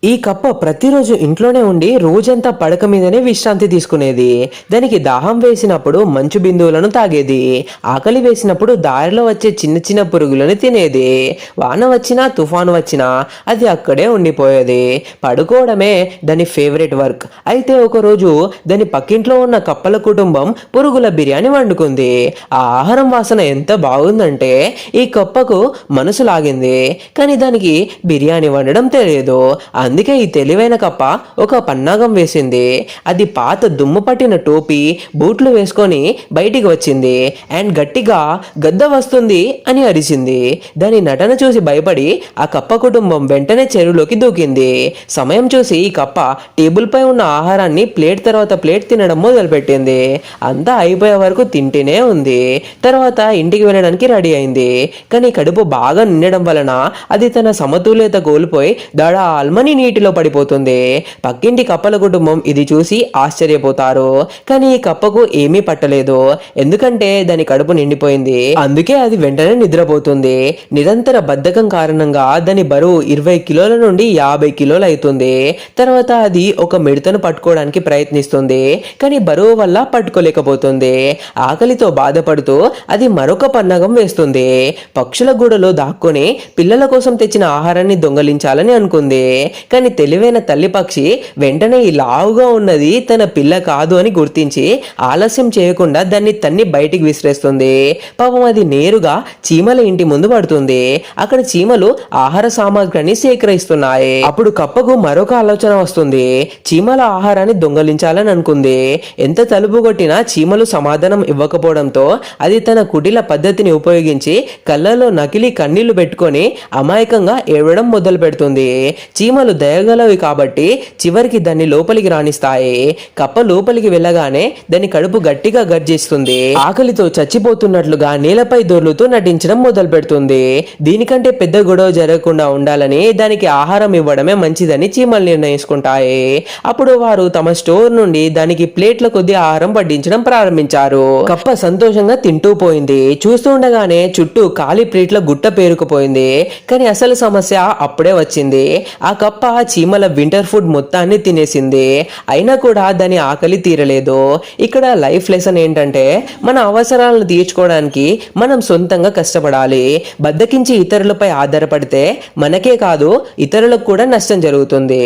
ఈ కప్ప ప్రతిరోజు ఇంట్లోనే ఉండి రోజంతా పడక మీదనే విశ్రాంతి తీసుకునేది. దానికి దాహం వేసినప్పుడు మంచు బిందువులను తాగేది. ఆకలి వేసినప్పుడు దారిలో వచ్చే చిన్న చిన్న పురుగులను తినేది. వాన వచ్చినా తుఫాను వచ్చినా అది అక్కడే ఉండిపోయేది. పడుకోవడమే దాని ఫేవరెట్ వర్క్. అయితే ఒకరోజు దాని పక్కింట్లో ఉన్న కప్పల కుటుంబం పురుగుల బిర్యానీ వండుకుంది. ఆ ఆహారం వాసన ఎంత బాగుందంటే ఈ కప్పకు మనసు లాగింది. కానీ దానికి బిర్యానీ వండడం తెలియదు. అందుకే ఈ తెలివైన కప్ప ఒక పన్నాగం వేసింది. అది పాత దుమ్ము పట్టిన టోపీ బూట్లు వేసుకొని బయటికి వచ్చింది అండ్ గట్టిగా గద్ద వస్తుంది అని అరిచింది. దాని నటన చూసి భయపడి ఆ కప్ప కుటుంబం వెంటనే చెరువులోకి దూకింది. సమయం చూసి ఈ కప్ప టేబుల్ పై ఉన్న ఆహారాన్ని ప్లేట్ తర్వాత ప్లేట్ తినడం మొదలుపెట్టింది. అంతా అయిపోయే వరకు తింటూనే ఉంది. తర్వాత ఇంటికి వెళ్ళడానికి రెడీ అయింది. కానీ కడుపు బాగా నిండడం వలన అది తన సమతుల్యత కోల్పోయి దడాల్మని నీటిలో పడిపోతుంది. పక్కింటి కప్పల కుటుంబం ఇది చూసి ఆశ్చర్యపోతారు. కానీ ఈ కప్పకు ఏమీ పట్టలేదు. ఎందుకంటే దాని కడుపు నిండిపోయింది. అందుకే అది వెంటనే నిద్రపోతుంది. నిరంతర బద్ధకం కారణంగా దాని బరువు 20 కిలోల నుండి 50 కిలోలు అవుతుంది. తర్వాత అది ఒక మిడతను పట్టుకోవడానికి ప్రయత్నిస్తుంది. కానీ బరువు వల్ల పట్టుకోలేకపోతుంది. ఆకలితో బాధపడుతూ అది మరొక పన్నాగం వేస్తుంది. పక్షుల గూడలో దాక్కుని పిల్లల కోసం తెచ్చిన ఆహారాన్ని దొంగలించాలని అనుకుంది. కానీ తెలివైన తల్లి పక్షి వెంటనే ఈ లావుగా ఉన్నది తన పిల్ల కాదు అని గుర్తించి ఆలస్యం చేయకుండా దాన్ని తన్ని బయటికి విసిరేస్తుంది. పాపం అది నేరుగా చీమల ఇంటి ముందు పడుతుంది. అక్కడ చీమలు ఆహార సామాగ్రిని సేకరిస్తున్నాయి. అప్పుడు కప్పకు మరొక ఆలోచన వస్తుంది. చీమల ఆహారాన్ని దొంగలించాలని అనుకుంది. ఎంత తలుపు కొట్టినా చీమలు సమాధానం ఇవ్వకపోవడంతో అది తన కుటిల పద్ధతిని ఉపయోగించి కళ్ళలో నకిలీ కన్నీళ్లు పెట్టుకొని అమాయకంగా ఏడవడం మొదలు పెడుతుంది. చీమలు దయగలవి కాబట్టి చివరికి దాన్ని లోపలికి రాణిస్తాయి. కప్ప లోపలికి వెళ్ళగానే దాని కడుపు గట్టిగా గర్జిస్తుంది. ఆకలితో చచ్చిపోతున్నట్లుగా నేలపై దొర్లుతూ నటించడం మొదలు పెడుతుంది. దీనికంటే పెద్ద గొడవ జరగకుండా ఉండాలని దానికి ఆహారం ఇవ్వడమే మంచిదని చీమలు నిర్ణయించుకుంటాయి. అప్పుడు వారు తమ స్టోర్ నుండి దానికి ప్లేట్ల కొద్ది ఆహారం వడ్డించడం ప్రారంభించారు. కప్ప సంతోషంగా తింటూ పోయింది. చూస్తూ ఉండగానే చుట్టూ ఖాళీ ప్లేట్ల గుట్ట పేరుకుపోయింది. కానీ అసలు సమస్య అప్పుడే వచ్చింది. ఆ కప్ప చీమల వింటర్ ఫుడ్ మొత్తాన్ని తినేసింది. అయినా కూడా దాని ఆకలి తీరలేదు. ఇక్కడ లైఫ్ లెసన్ ఏంటంటే మన అవసరాలను తీర్చుకోవడానికి మనం సొంతంగా కష్టపడాలి. బద్దకించి ఇతరులపై ఆధారపడితే మనకే కాదు ఇతరులకు కూడా నష్టం జరుగుతుంది.